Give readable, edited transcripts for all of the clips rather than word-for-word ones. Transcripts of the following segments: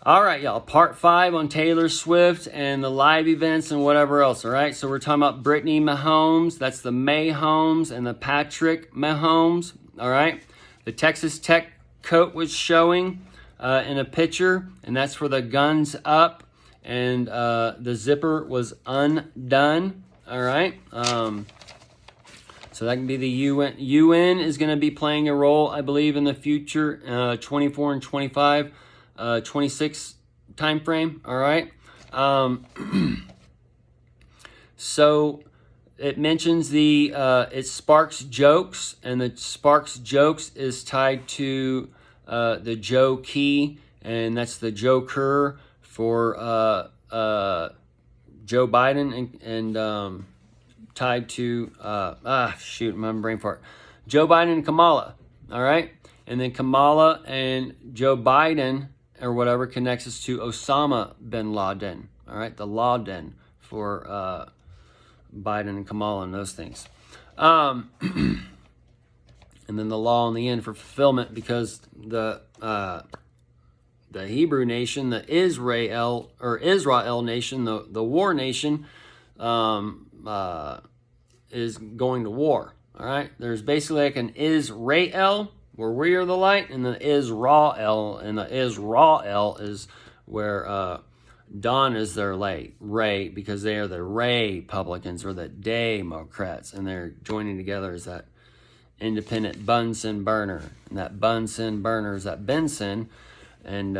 All right, y'all. Part 5 on Taylor Swift and the live events and whatever else. All right, so we're talking about Brittany Mahomes. That's the Mahomes and the Patrick Mahomes. All right, the Texas Tech coat was showing in a picture, and that's where the guns up and the zipper was undone. All right. So that can be the UN. UN is going to be playing a role, I believe, in the future, 24 and 25. 26 time frame. All right. So it mentions it sparks jokes, and the sparks jokes is tied to the Joe Key, and that's the Joker for Joe Biden, and tied to my brain fart. Joe Biden and Kamala. All right. And then Kamala and Joe Biden or whatever connects us to Osama bin Laden. All right, the Laden for Biden and Kamala and those things. And then the law in the end for fulfillment, because the Hebrew nation, the Israel nation, the war nation, is going to war. All right, there's basically like an Israel, where we are the light, and the Israel, and the Israel is where Don is their light, Ray, because they are the Republicans or the Democrats, and they're joining together as that independent Bunsen burner, and that Bunsen burner is that Benson, and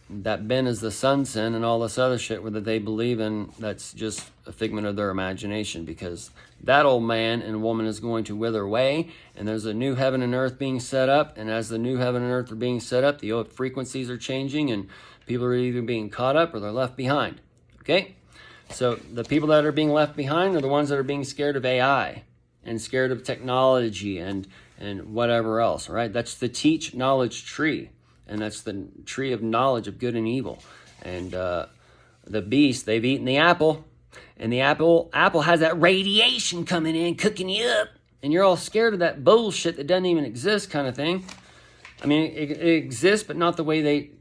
that Ben is the sun sin, and all this other shit that they believe in. That's just a figment of their imagination, because that old man and woman is going to wither away, and there's a new heaven and earth being set up, and as the new heaven and earth are being set up, the old frequencies are changing, and people are either being caught up or they're left behind. Okay? So the people that are being left behind are the ones that are being scared of AI and scared of technology and whatever else, all right? That's the teach knowledge tree, and that's the tree of knowledge of good and evil. And the beast, they've eaten the apple, and the apple has that radiation coming in, cooking you up, and you're all scared of that bullshit that doesn't even exist kind of thing. I mean, it exists, but not the way they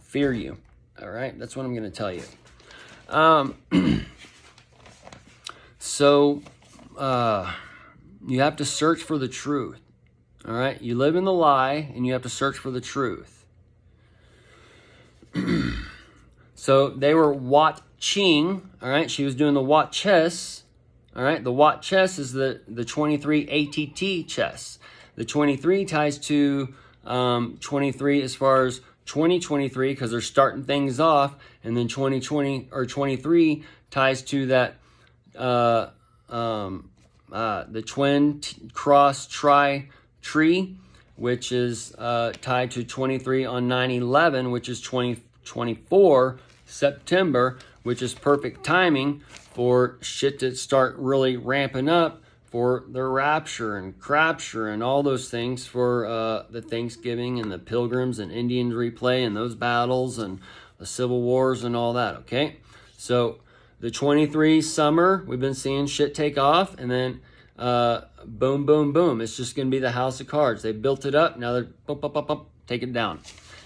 fear you, all right? That's what I'm going to tell you. So you have to search for the truth, all right? You live in the lie, and you have to search for the truth. So they were watching, all right? She was doing the Watt chess, all right? The Watt chess is the 23 ATT chess. The 23 ties to 23 as far as 2023, because they're starting things off, and then 2020 or 23 ties to that the twin cross tree, which is tied to 23 on 9/11, which is 2024 September, which is perfect timing for shit to start really ramping up for the rapture and crapture and all those things for the Thanksgiving and the Pilgrims and Indians replay and those battles and the Civil Wars and all that, okay? So the 23 summer, we've been seeing shit take off, and then boom, boom, boom. It's just going to be the house of cards. They built it up. Now they're bump, bump, bump, bump, take it down.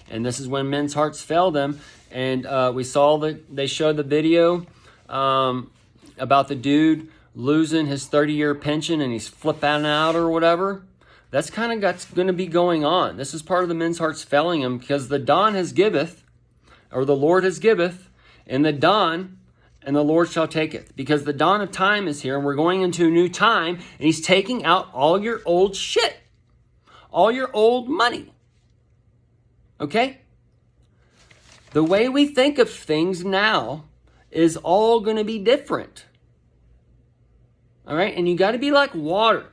And this is when men's hearts fail them. And we saw they showed the video about the dude losing his 30-year pension, and he's flipping out or whatever. That's kind of going to be going on. This is part of the men's hearts failing him, because the dawn has giveth, or the Lord has giveth, and the dawn, and the Lord shall taketh. Because the dawn of time is here, and we're going into a new time, and he's taking out all your old shit, all your old money. Okay? The way we think of things now is all going to be different. All right? And you got to be like water.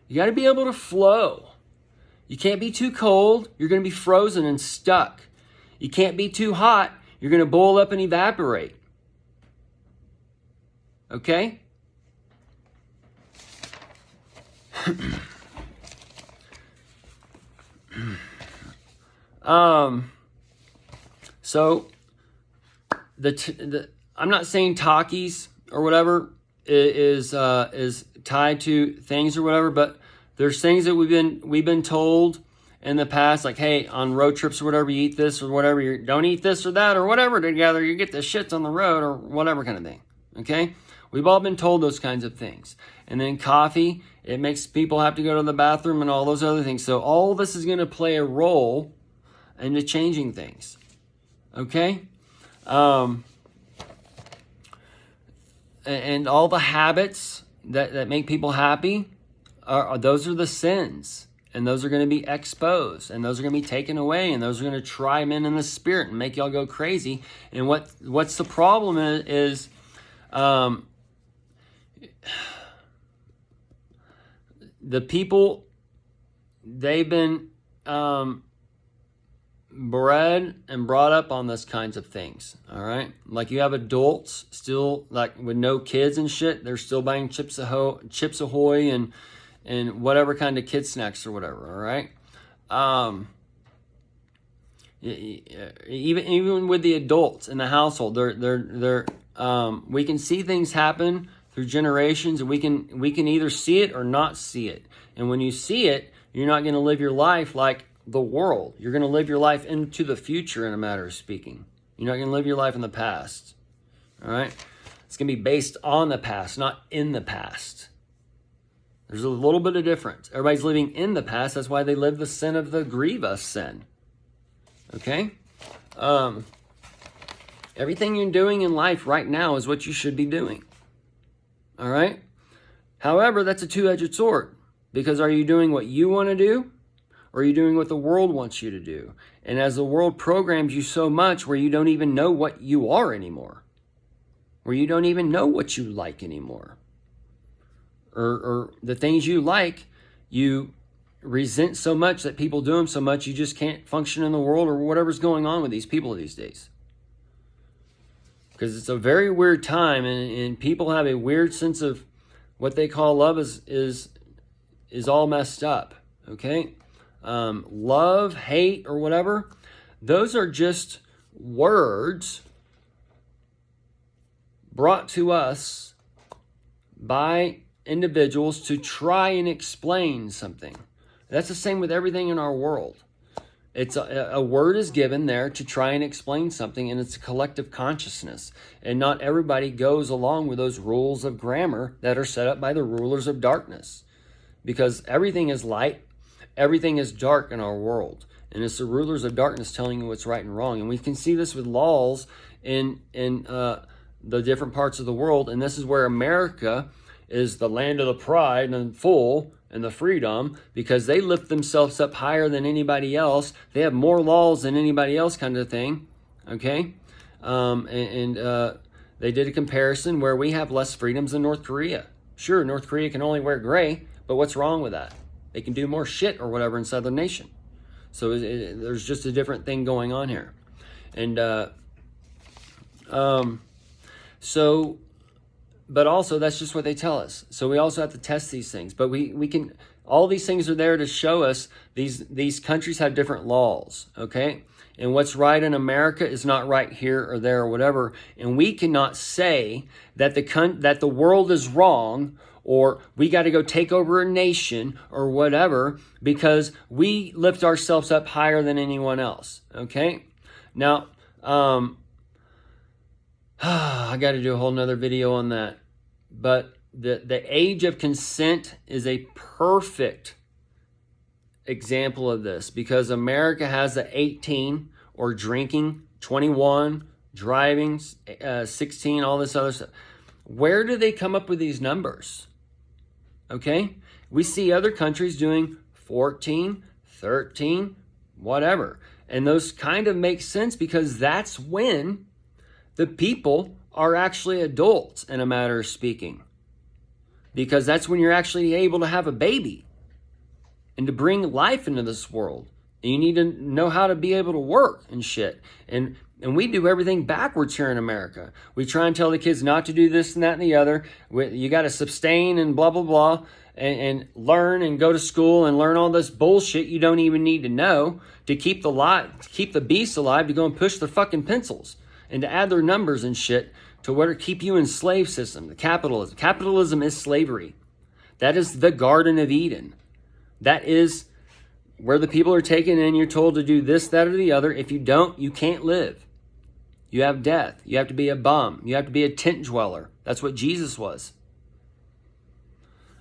You got to be able to flow. You can't be too cold. You're going to be frozen and stuck. You can't be too hot. You're going to boil up and evaporate. Okay? So I'm not saying talkies or whatever is tied to things or whatever, but there's things that we've been told, in the past, like, hey, on road trips or whatever, you eat this or whatever, you don't eat this or that or whatever together, you get the shits on the road or whatever kind of thing, okay? We've all been told those kinds of things. And then coffee, it makes people have to go to the bathroom and all those other things. So all this is going to play a role into changing things, okay? And all the habits that make people happy, those are the sins. And those are going to be exposed. And those are going to be taken away. And those are going to try men in the spirit and make y'all go crazy. And what's the problem is the people, they've been bred and brought up on those kinds of things, all right? Like you have adults still, like with no kids and shit, they're still buying Chips Ahoy and whatever kind of kid snacks or whatever, all right? Even with the adults in the household, we can see things happen through generations, and we can either see it or not see it. And when you see it, you're not going to live your life like the world. You're going to live your life into the future, in a matter of speaking. You're not going to live your life in the past. All right? It's going to be based on the past, not in the past. There's a little bit of difference. Everybody's living in the past. That's why they live the sin of the grievous sin. Okay? Everything you're doing in life right now is what you should be doing. All right? However, that's a two-edged sword. Because are you doing what you want to do? Or are you doing what the world wants you to do? And as the world programs you so much where you don't even know what you are anymore. Where you don't even know what you like anymore. Or the things you like, you resent so much that people do them so much you just can't function in the world or whatever's going on with these people these days. Because it's a very weird time, and people have a weird sense of what they call love is all messed up. Okay? Love, hate, or whatever, those are just words brought to us by individuals to try and explain something. That's the same with everything in our world. It's a word is given there to try and explain something, and it's a collective consciousness. And not everybody goes along with those rules of grammar that are set up by the rulers of darkness. Because everything is light, everything is dark in our world. And it's the rulers of darkness telling you what's right and wrong. And we can see this with laws in the different parts of the world. And this is where America is the land of the pride and full and the freedom, because they lift themselves up higher than anybody else. They have more laws than anybody else, kind of thing. Okay? They did a comparison where we have less freedoms than North Korea. Sure, North Korea can only wear gray, but what's wrong with that? They can do more shit or whatever inside the nation. So there's just a different thing going on here. And but also that's just what they tell us. So we also have to test these things. But we can, all these things are there to show us these countries have different laws, okay? And what's right in America is not right here or there or whatever. And we cannot say that the world is wrong, or we got to go take over a nation or whatever, because we lift ourselves up higher than anyone else, okay? Now, I got to do a whole nother video on that. But the age of consent is a perfect example of this, because America has the 18 or drinking, 21, driving, 16, all this other stuff. Where do they come up with these numbers? Okay? We see other countries doing 14, 13, whatever. And those kind of make sense, because that's when the people are actually adults, in a matter of speaking. Because that's when you're actually able to have a baby and to bring life into this world. And you need to know how to be able to work and shit. And we do everything backwards here in America. We try and tell the kids not to do this and that and the other. You got to sustain and blah, blah, blah. And learn and go to school and learn all this bullshit you don't even need to know to keep the beast alive, to go and push their fucking pencils and to add their numbers and shit to keep you in slave system. The capitalism. Capitalism is slavery. That is the Garden of Eden. That is where the people are taken in, you're told to do this, that, or the other. If you don't, you can't live. You have death. You have to be a bum. You have to be a tent dweller. That's what Jesus was.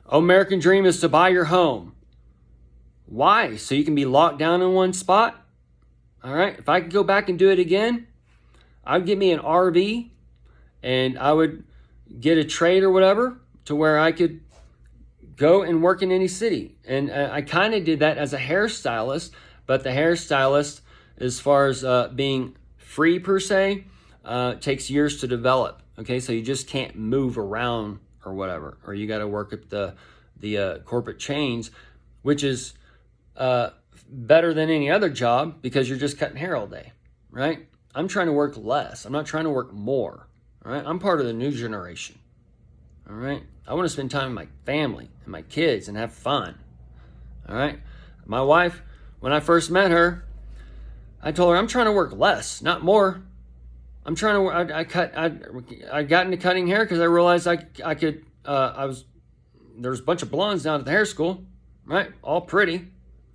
American dream is to buy your home. Why? So you can be locked down in one spot? All right. If I could go back and do it again, I'd get me an RV and I would get a trade or whatever to where I could go and work in any city. And I kind of did that as a hairstylist, but the hairstylist, as far as being free per se, takes years to develop. Okay, so you just can't move around or whatever, or you got to work at the corporate chains, which is better than any other job because you're just cutting hair all day, right? I'm trying to work less. I'm not trying to work more. All right, I'm part of the new generation. All right, I want to spend time with my family and my kids and have fun. All right, my wife, when I first met her, I told her I'm trying to work less, not more. I'm trying to work. I got into cutting hair because I realized I could. There was a bunch of blondes down at the hair school, right? All pretty.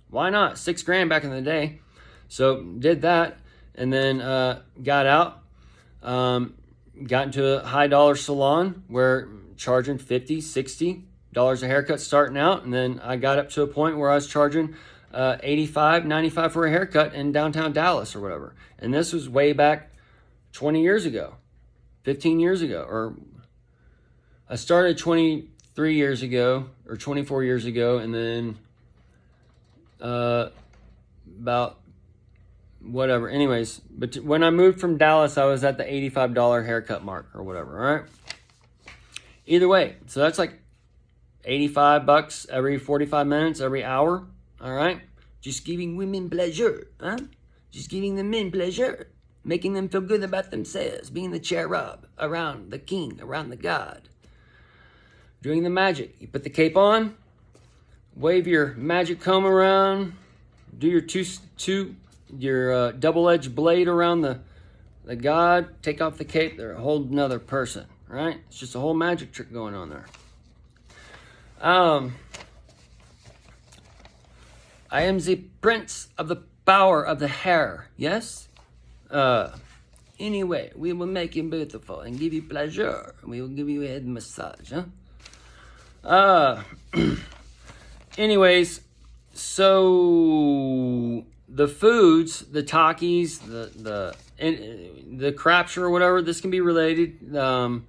Why not? $6,000 back in the day. So did that, and then got out. Got into a high dollar salon where charging $50, $60 a haircut starting out, and then I got up to a point where I was charging $85, $95 for a haircut in downtown Dallas or whatever. And this was way back 20 years ago, 15 years ago, or I started 23 years ago or 24 years ago, and then about whatever. Anyways, but when I moved from Dallas, I was at the $85 haircut mark or whatever, all right? Either way, so that's like $85 every 45 minutes, every hour, all right? Just giving women pleasure, huh? Just giving the men pleasure, making them feel good about themselves, being the cherub around the king, around the god. Doing the magic. You put the cape on, wave your magic comb around, do your double-edged blade around the god, take off the cape, they're a whole nother person, right? It's just a whole magic trick going on there. I am the prince of the power of the hair, yes? Anyway, we will make you beautiful and give you pleasure. We will give you a head massage, huh? Anyways, so the foods, the Takis, the Rapture or whatever, this can be related. They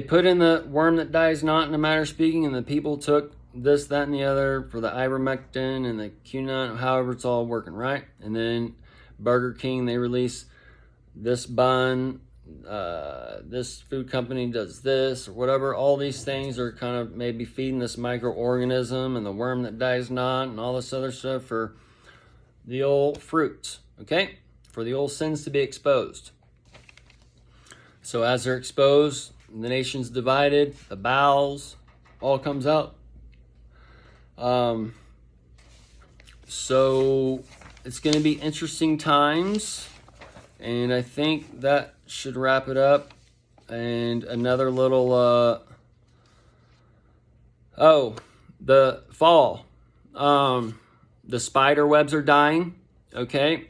put in the worm that dies not, in a matter of speaking, and the people took this, that, and the other for the ivermectin and the quinine, however it's all working, right? And then Burger King, they release this bun, this food company does this or whatever. All these things are kind of maybe feeding this microorganism and the worm that dies not and all this other stuff for the old fruits, okay? For the old sins to be exposed. So as they're exposed, the nation's divided, the bowels, all comes out. So it's going to be interesting times, and I think that should wrap it up. And another little, the fall. The spider webs are dying, okay?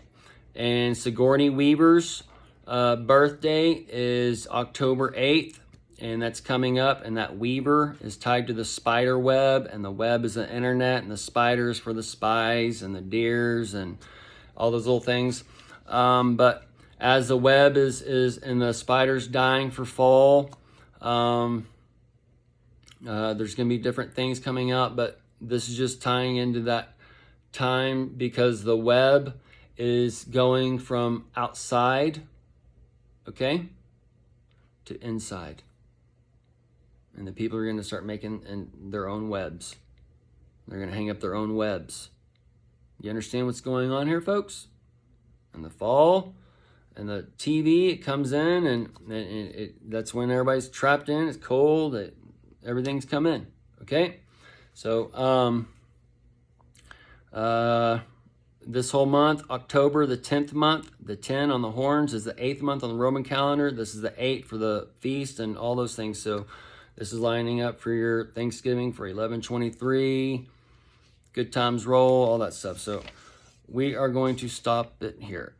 And Sigourney Weaver's birthday is October 8th, and that's coming up, and that Weaver is tied to the spider web, and the web is the internet, and the spiders for the spies and the deers and all those little things. But as the web is and the spiders dying for fall, there's going to be different things coming out, but this is just tying into that time because the web is going from outside, okay, to inside. And the people are going to start making their own webs. They're going to hang up their own webs. You understand what's going on here, folks? In the fall, and the TV, it comes in, and that's when everybody's trapped in. It's cold. Everything's come in. Okay? So, this whole month, October, the 10th month, the 10 on the horns is the 8th month on the Roman calendar. This is the 8 for the feast and all those things. So this is lining up for your Thanksgiving for 11/23. Good Times Roll, all that stuff. So we are going to stop it here.